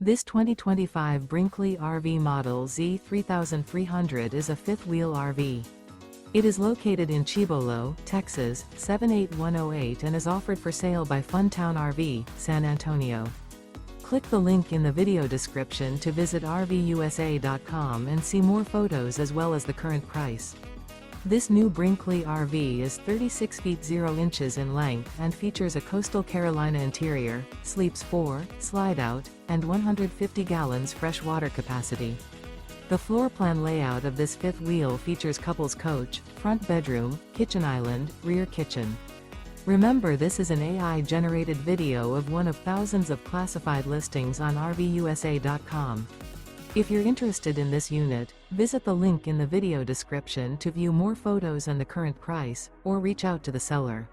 This 2025 Brinkley RV Model Z 3300 is a fifth-wheel RV. It is located in Cibolo, Texas, 78108 and is offered for sale by Funtown RV, San Antonio. Click the link in the video description to visit RVUSA.com and see more photos as well as the current price. This new Brinkley RV is 36 feet 0 inches in length and features a coastal Carolina interior, sleeps 4, slide-out, and 150 gallons fresh water capacity. The floor plan layout of this fifth wheel features couples coach, front bedroom, kitchen island, rear kitchen. Remember, this is an AI-generated video of one of thousands of classified listings on RVUSA.com. If you're interested in this unit, visit the link in the video description to view more photos and the current price, or reach out to the seller.